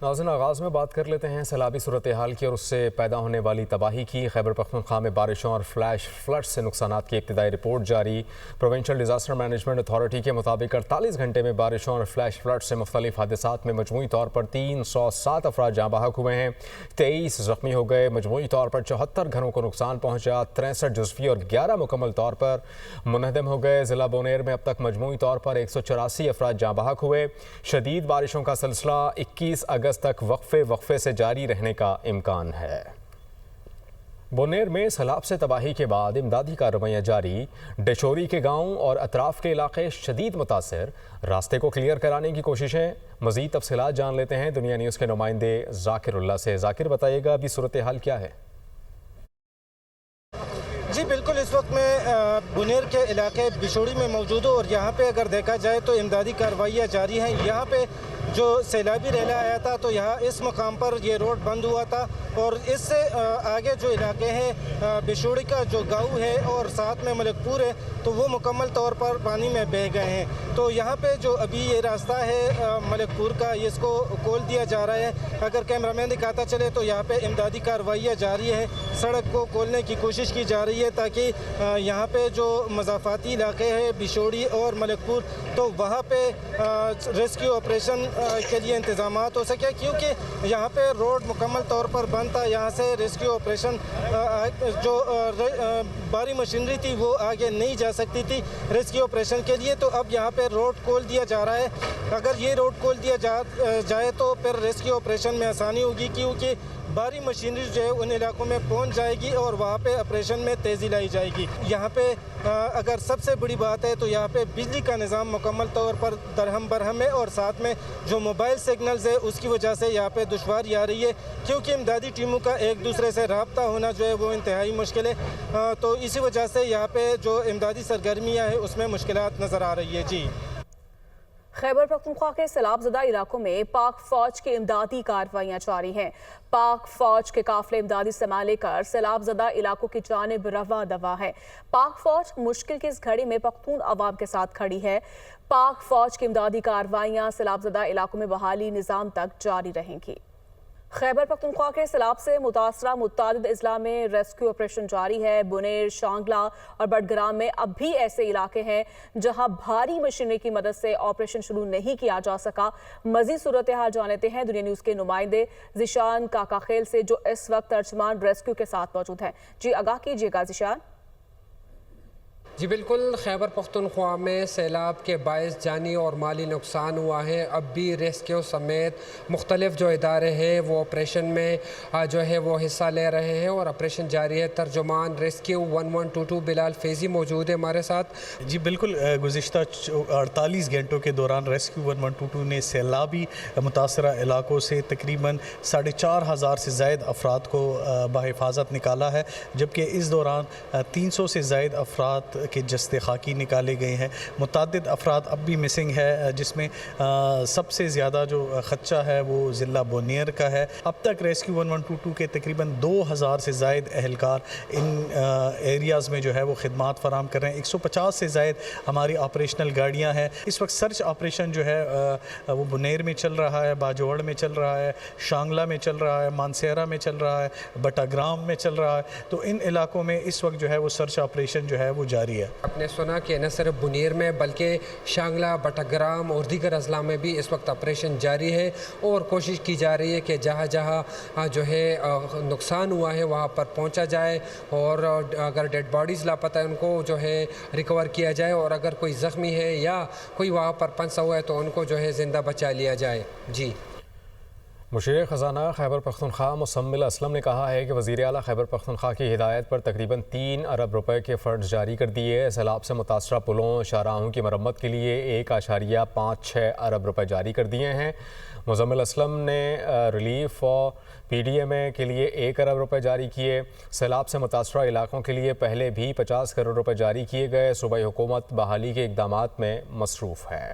ناظرین، آغاز میں بات کر لیتے ہیں سیلابی صورتحال کی اور اس سے پیدا ہونے والی تباہی کی۔ خیبر پختونخوا میں بارشوں اور فلیش فلڈ سے نقصانات کی ابتدائی رپورٹ جاری۔ پروونشل ڈیزاسٹر مینجمنٹ اتھارٹی کے مطابق 48 گھنٹے میں بارشوں اور فلیش فلڈ سے مختلف حادثات میں مجموعی طور پر 307 افراد جاں بحق ہوئے ہیں، 23 زخمی ہو گئے۔ مجموعی طور پر 74 گھروں کو نقصان پہنچا، 63 جزوی اور 11 مکمل طور پر منہدم ہو گئے۔ ضلع بونیر میں اب تک مجموعی طور پر 184 افراد جاں بحق ہوئے۔ شدید بارشوں کا سلسلہ 21 اگست تک وقفے سے جاری رہنے کا امکان ہے۔ بونیر میں سیلاب سے تباہی کے بعد امدادی کارروائیاں جاری۔ ڈیشوری کے گاؤں اور اطراف کے علاقے شدید متاثر، راستے کو کلیئر کرانے کی کوششیں۔ مزید تفصیلات جان لیتے ہیں دنیا نیوز کے نمائندے ذاکر اللہ سے۔ ذاکر، بتائیے گا ابھی صورتحال کیا ہے؟ جی بالکل، اس وقت میں بونیر کے علاقے بشوڑی میں موجود ہوں اور یہاں پہ اگر دیکھا جائے تو امدادی کارروائیاں جاری ہیں۔ یہاں پہ جو سیلابی ریلا آیا تھا تو یہاں اس مقام پر یہ روڈ بند ہوا تھا اور اس سے آگے جو علاقے ہیں بشوڑی کا جو گاؤں ہے اور ساتھ میں ملک پور ہے تو وہ مکمل طور پر پانی میں بہہ گئے ہیں۔ تو یہاں پہ جو ابھی یہ راستہ ہے ملک پور کا، اس کو کھول دیا جا رہا ہے۔ اگر کیمرہ مین دکھاتا چلے تو یہاں پہ امدادی کارروائیاں جاری ہیں، سڑک کو کھولنے کی کوشش کی جا رہی ہے تاکہ یہاں پہ جو مضافاتی علاقے ہیں بشوڑی اور ملک پور تو وہاں پہ ریسکیو آپریشن کے لیے انتظامات ہو سکے، کیونکہ یہاں پہ روڈ مکمل طور پر بند تھا۔ یہاں سے ریسکیو آپریشن جو بھاری مشینری تھی وہ آگے نہیں جا سکتی تھی ریسکیو آپریشن کے لیے، تو اب یہاں پہ روڈ کھول دیا جا رہا ہے۔ اگر یہ روڈ کھول دیا جائے تو پھر ریسکیو آپریشن میں آسانی ہوگی، کیونکہ بھاری مشینری جو ہے ان علاقوں میں پہنچ جائے گی اور وہاں پہ آپریشن میں تیزی لائی جائے گی۔ یہاں پہ اگر سب سے بڑی بات ہے تو یہاں پہ بجلی کا نظام مکمل طور پر درہم برہم ہے اور ساتھ میں جو موبائل سگنلز ہے اس کی وجہ سے یہاں پہ دشواری آ رہی ہے، کیونکہ امدادی ٹیموں کا ایک دوسرے سے رابطہ ہونا جو ہے وہ انتہائی مشکل ہے، تو اسی وجہ سے یہاں پہ جو امدادی سرگرمیاں ہیں اس میں مشکلات نظر آ رہی ہے۔ جی، خیبر پختونخوا کے سیلاب زدہ علاقوں میں پاک فوج کی امدادی کارروائیاں جاری ہیں۔ پاک فوج کے قافلے امدادی سامان لے کر سیلاب زدہ علاقوں کی جانب رواں دواں ہے۔ پاک فوج مشکل کی اس گھڑی میں پختون عوام کے ساتھ کھڑی ہے۔ پاک فوج کی امدادی کارروائیاں سیلاب زدہ علاقوں میں بحالی نظام تک جاری رہیں گی۔ خیبر پختونخوا کے سیلاب سے متاثرہ متعدد اضلاع میں ریسکیو آپریشن جاری ہے۔ بونیر، شانگلہ اور بٹگرام میں اب بھی ایسے علاقے ہیں جہاں بھاری مشینری کی مدد سے آپریشن شروع نہیں کیا جا سکا۔ مزید صورتحال جان لیتے ہیں دنیا نیوز کے نمائندے ذیشان کاکا خیل سے، جو اس وقت ترجمان ریسکیو کے ساتھ موجود ہیں۔ جی آگاہ کیجیے گا ذیشان۔ جی بالکل، خیبر پختونخوا میں سیلاب کے باعث جانی اور مالی نقصان ہوا ہے۔ اب بھی ریسکیو سمیت مختلف جو ادارے ہیں وہ آپریشن میں جو ہے وہ حصہ لے رہے ہیں اور آپریشن جاری ہے۔ ترجمان ریسکیو 1122 بلال فیضی موجود ہے ہمارے ساتھ۔ جی بالکل، گزشتہ 48 گھنٹوں کے دوران ریسکیو 1122 نے سیلابی متاثرہ علاقوں سے تقریباً 4,500 سے زائد افراد کو بحفاظت نکالا ہے، جبکہ اس دوران 300 سے زائد افراد کے جسد خاکی نکالے گئے ہیں۔ متعدد افراد اب بھی مسنگ ہے، جس میں سب سے زیادہ جو خدشہ ہے وہ ضلع بونیر کا ہے۔ اب تک ریسکیو 1122 کے تقریباً 2,000 سے زائد اہلکار ان ایریاز میں جو ہے وہ خدمات فراہم کر رہے ہیں۔ 150 سے زائد ہماری آپریشنل گاڑیاں ہیں۔ اس وقت سرچ آپریشن جو ہے وہ بونیر میں چل رہا ہے، باجوڑ میں چل رہا ہے، شانگلہ میں چل رہا ہے، مانسیرہ میں چل رہا ہے، بٹاگرام میں چل رہا ہے۔ تو ان علاقوں میں اس وقت جو ہے وہ سرچ آپریشن جو ہے وہ جاری ہے۔ آپ نے سنا کہ نہ صرف بونیر میں بلکہ شانگلہ، بٹاگرام اور دیگر اضلاع میں بھی اس وقت آپریشن جاری ہے اور کوشش کی جا رہی ہے کہ جہاں جہاں جو ہے نقصان ہوا ہے وہاں پر پہنچا جائے اور اگر ڈیڈ باڈیز لاپتہ ہے ان کو جو ہے ریکور کیا جائے، اور اگر کوئی زخمی ہے یا کوئی وہاں پر پھنسا ہوا ہے تو ان کو جو ہے زندہ بچا لیا جائے۔ جی، مشیر خزانہ خیبر پختونخوا مسمل اسلم نے کہا ہے کہ وزیر اعلیٰ خیبر پختونخوا کی ہدایت پر تقریباً 3 ارب روپے کے فنڈز جاری کر دیے۔ سیلاب سے متاثرہ پلوں، شاہراہوں کی مرمت کے لیے 1.56 ارب روپے جاری کر دیے ہیں۔ مزمل اسلم نے ریلیف اور پی ڈی ایم اے کے لیے 1 ارب روپے جاری کیے۔ سیلاب سے متاثرہ علاقوں کے لیے پہلے بھی 50 کروڑ روپے جاری کیے گئے۔ صوبائی حکومت بحالی کے اقدامات میں مصروف ہے۔